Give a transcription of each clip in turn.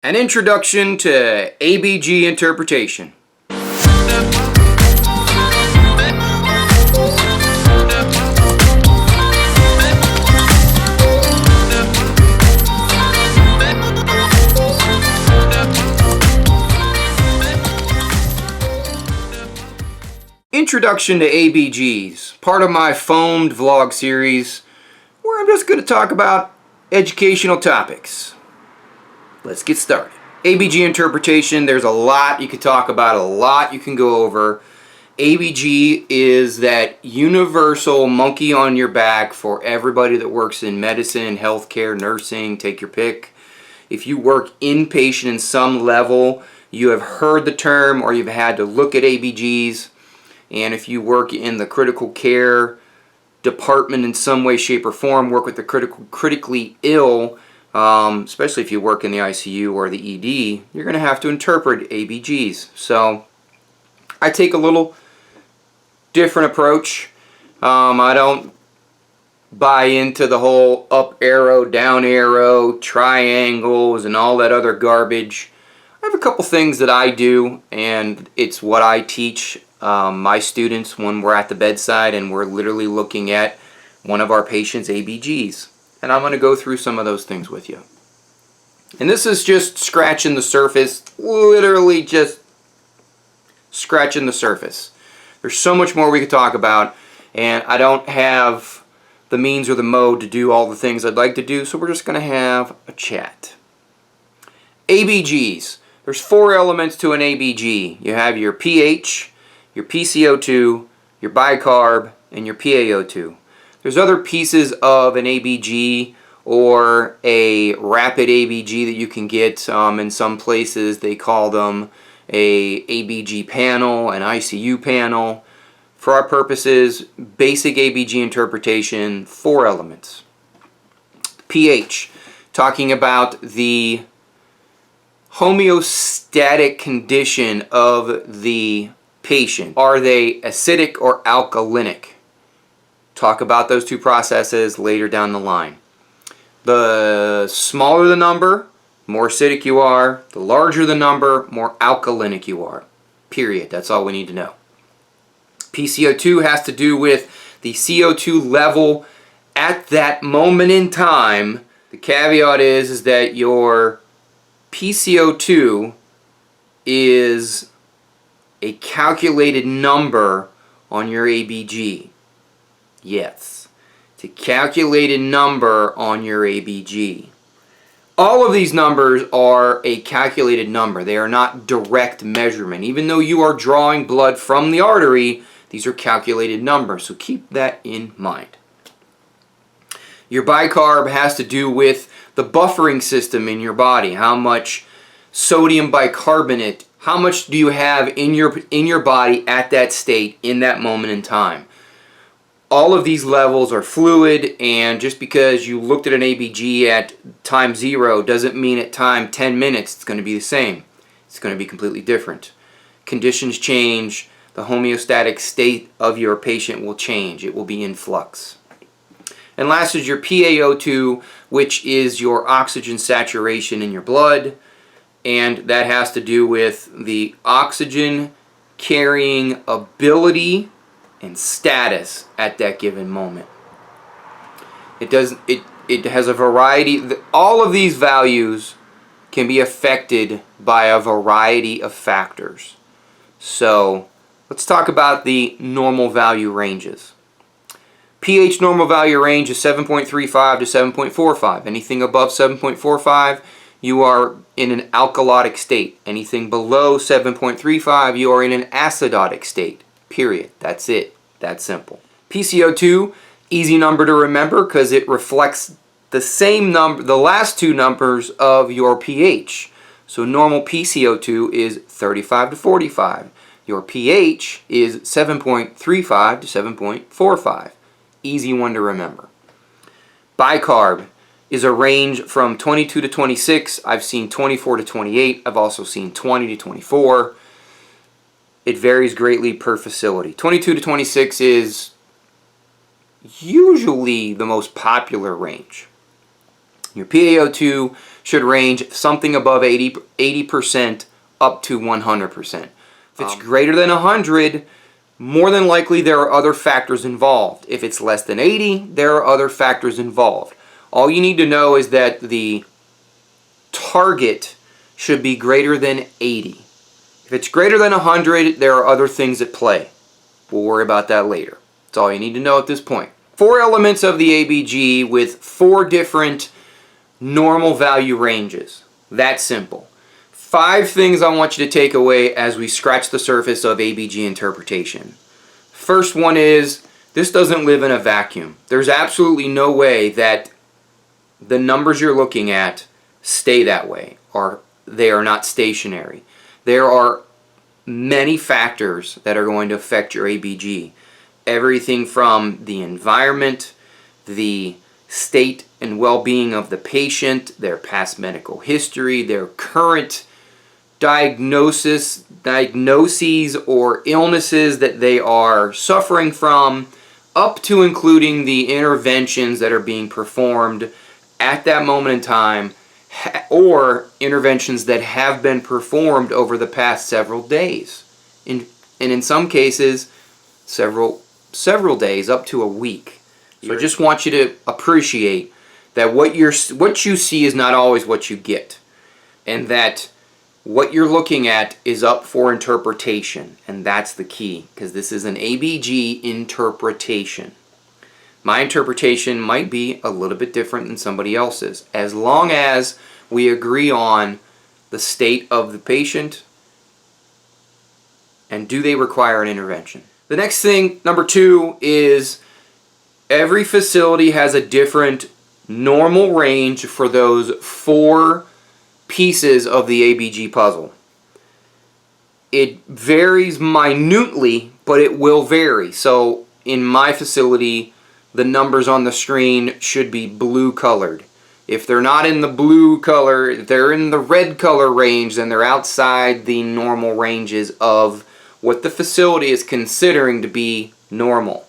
An introduction to ABG interpretation. Introduction to ABGs, part of my foamed vlog series where I'm just going to talk about educational topics. Let's get started. ABG interpretation, there's a lot you could talk about, a lot you can go over. ABG is that universal monkey on your back for everybody that works in medicine, healthcare, nursing, take your pick. If you work inpatient in some level, you have heard the term or you've had to look at ABGs. And if you work in the critical care department in some way, shape, or form, work with the critically ill, especially if you work in the ICU or the ED, you're going to have to interpret ABGs. So I take a little different approach. I don't buy into the whole up arrow, down arrow, triangles, and all that other garbage. I have a couple things that I do, and it's what I teach my students when we're at the bedside and we're literally looking at one of our patients' ABGs. And I'm going to go through some of those things with you. And this is just scratching the surface, literally just scratching the surface. There's so much more we could talk about, and I don't have the means or the mode to do all the things I'd like to do, so we're just going to have a chat. ABGs. There's 4 elements to an ABG. You have your pH, your PCO2, your bicarb, and your PaO2. There's other pieces of an ABG or a rapid ABG that you can get in some places. They call them a ABG panel, an ICU panel. For our purposes, basic ABG interpretation, 4 elements. pH, talking about the homeostatic condition of the patient. Are they acidic or alkalinic? Talk about those 2 processes later down the line. The smaller the number, more acidic you are. The larger the number, more alkalinic you are. Period. That's all we need to know. PCO2 has to do with the CO2 level at that moment in time. The caveat is that your PCO2 is a calculated number on your ABG. Yes, it's a calculated number on your ABG. All of these numbers are a calculated number. They are not direct measurement. Even though you are drawing blood from the artery, these are calculated numbers, so keep that in mind. Your bicarb has to do with the buffering system in your body. How much sodium bicarbonate, how much do you have in your body at that state in that moment in time? All of these levels are fluid, and just because you looked at an ABG at time 0 doesn't mean at time 10 minutes it's going to be the same. It's going to be completely different. Conditions change. The homeostatic state of your patient will change. It will be in flux. And last is your PaO2, which is your oxygen saturation in your blood, and that has to do with the oxygen carrying ability and status at that given moment. It has a variety. All of these values can be affected by a variety of factors. So let's talk about the normal value ranges. pH normal value range is 7.35 to 7.45. Anything above 7.45, you are in an alkalotic state. Anything below 7.35, you are in an acidotic state. Period. That's it. That's simple. PCO2, easy number to remember because it reflects the same number, the last 2 numbers of your pH. So normal PCO2 is 35 to 45. Your pH is 7.35 to 7.45. Easy one to remember. Bicarb is a range from 22 to 26. I've seen 24 to 28. I've also seen 20 to 24. It varies greatly per facility. 22 to 26 is usually the most popular range. Your PaO2 should range something above 80% up to 100%. If it's greater than 100, more than likely there are other factors involved. If it's less than 80, there are other factors involved. All you need to know is that the target should be greater than 80. If it's greater than 100, there are other things at play. We'll worry about that later. That's all you need to know at this point. 4 elements of the ABG with 4 different normal value ranges. That simple. 5 things I want you to take away as we scratch the surface of ABG interpretation. First one is, this doesn't live in a vacuum. There's absolutely no way that the numbers you're looking at stay that way, or they are not stationary. There are many factors that are going to affect your ABG. Everything from the environment, the state and well-being of the patient, their past medical history, their current diagnoses or illnesses that they are suffering from, up to including the interventions that are being performed at that moment in time, or interventions that have been performed over the past several days, and in some cases several days, up to a week. So I just want you to appreciate that what you see is not always what you get, and that what you're looking at is up for interpretation, and that's the key, because this is an ABG interpretation. My interpretation might be a little bit different than somebody else's, as long as we agree on the state of the patient and do they require an intervention. The next thing, number 2, is every facility has a different normal range for those 4 pieces of the ABG puzzle. It varies minutely, but it will vary. So in my facility, the numbers on the screen should be blue colored. If they're not in the blue color, if they're in the red color range, then they're outside the normal ranges of what the facility is considering to be normal.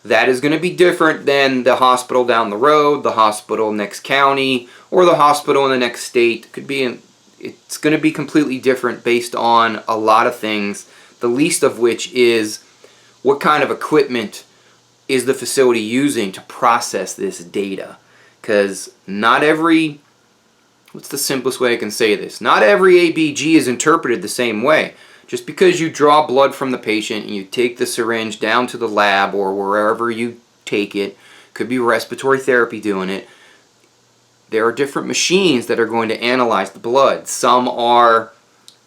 That is going to be different than the hospital down the road, the hospital next county, or the hospital in the next state. It's going to be completely different based on a lot of things, the least of which is what kind of equipment is the facility using to process this data. Because what's the simplest way I can say this? Not every ABG is interpreted the same way. Just because you draw blood from the patient and you take the syringe down to the lab or wherever you take it, could be respiratory therapy doing it, there are different machines that are going to analyze the blood. Some are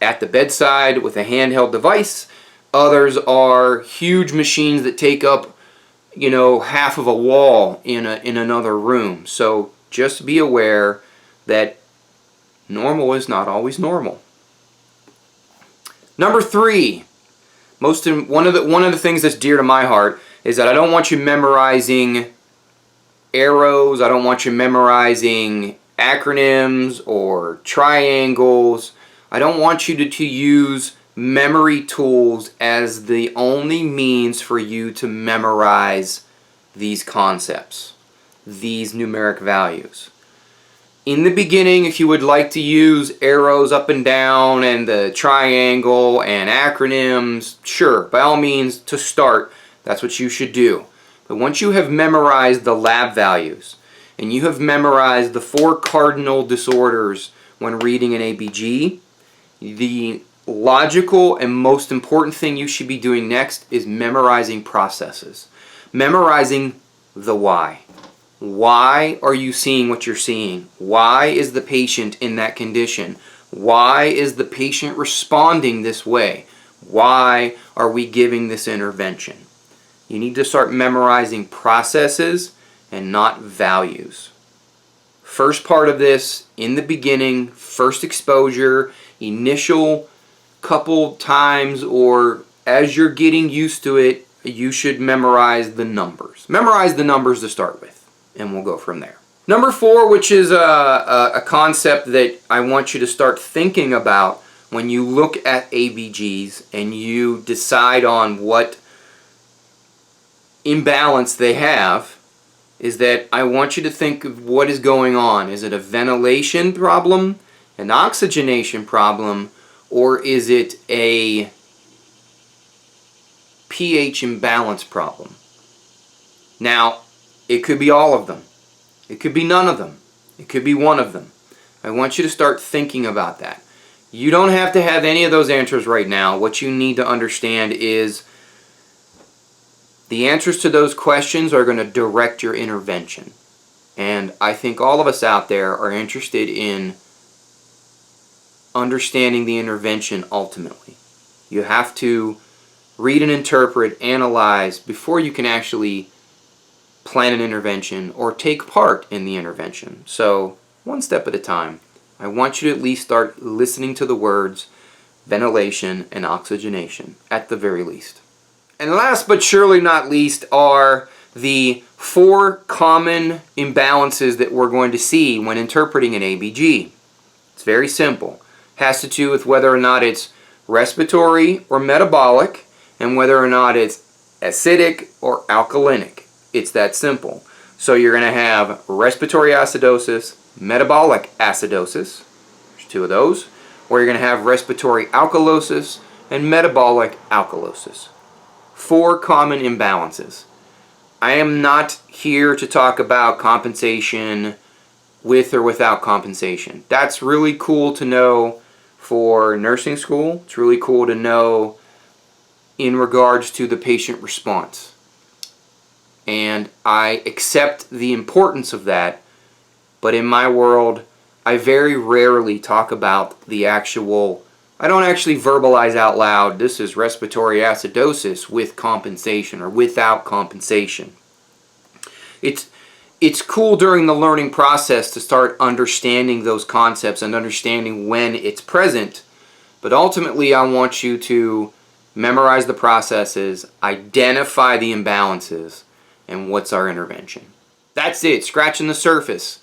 at the bedside with a handheld device. Others are huge machines that take up, half of a wall in another room. So just be aware that normal is not always normal. Number 3, one of the things that's dear to my heart is that I don't want you memorizing arrows. I don't want you memorizing acronyms or triangles. I don't want you to use memory tools as the only means for you to memorize these concepts, these numeric values. In the beginning, if you would like to use arrows up and down and the triangle and acronyms, sure, by all means, to start, that's what you should do. But once you have memorized the lab values and you have memorized the 4 cardinal disorders when reading an ABG, the logical and most important thing you should be doing next is memorizing processes. Memorizing the why. Why are you seeing what you're seeing? Why is the patient in that condition? Why is the patient responding this way? Why are we giving this intervention? You need to start memorizing processes and not values. First part of this, in the beginning, first exposure, initial couple times, or as you're getting used to it, you should memorize the numbers. Memorize the numbers to start with, and we'll go from there. Number 4, which is a concept that I want you to start thinking about when you look at ABGs and you decide on what imbalance they have, is that I want you to think of what is going on. Is it a ventilation problem, an oxygenation problem, or is it a pH imbalance problem? Now, it could be all of them. It could be none of them. It could be one of them. I want you to start thinking about that. You don't have to have any of those answers right now. What you need to understand is the answers to those questions are going to direct your intervention. And I think all of us out there are interested in understanding the intervention ultimately. You have to read and interpret, analyze before you can actually plan an intervention or take part in the intervention. So, one step at a time. I want you to at least start listening to the words ventilation and oxygenation at the very least. And last but surely not least are the 4 common imbalances that we're going to see when interpreting an ABG. It's very simple. It has to do with whether or not it's respiratory or metabolic, and whether or not it's acidic or alkalinic. It's that simple. So you're going to have respiratory acidosis, metabolic acidosis, there's 2 of those, or you're going to have respiratory alkalosis and metabolic alkalosis. 4 common imbalances. I am not here to talk about compensation with or without compensation. That's really cool to know for nursing school. It's really cool to know in regards to the patient response. And I accept the importance of that, but in my world, I very rarely talk about the actual, I don't actually verbalize out loud, this is respiratory acidosis with compensation or without compensation. It's cool during the learning process to start understanding those concepts and understanding when it's present, but ultimately I want you to memorize the processes, identify the imbalances, and what's our intervention. That's it, scratching the surface.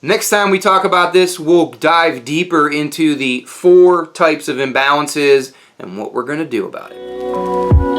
Next time we talk about this, we'll dive deeper into the 4 types of imbalances and what we're going to do about it.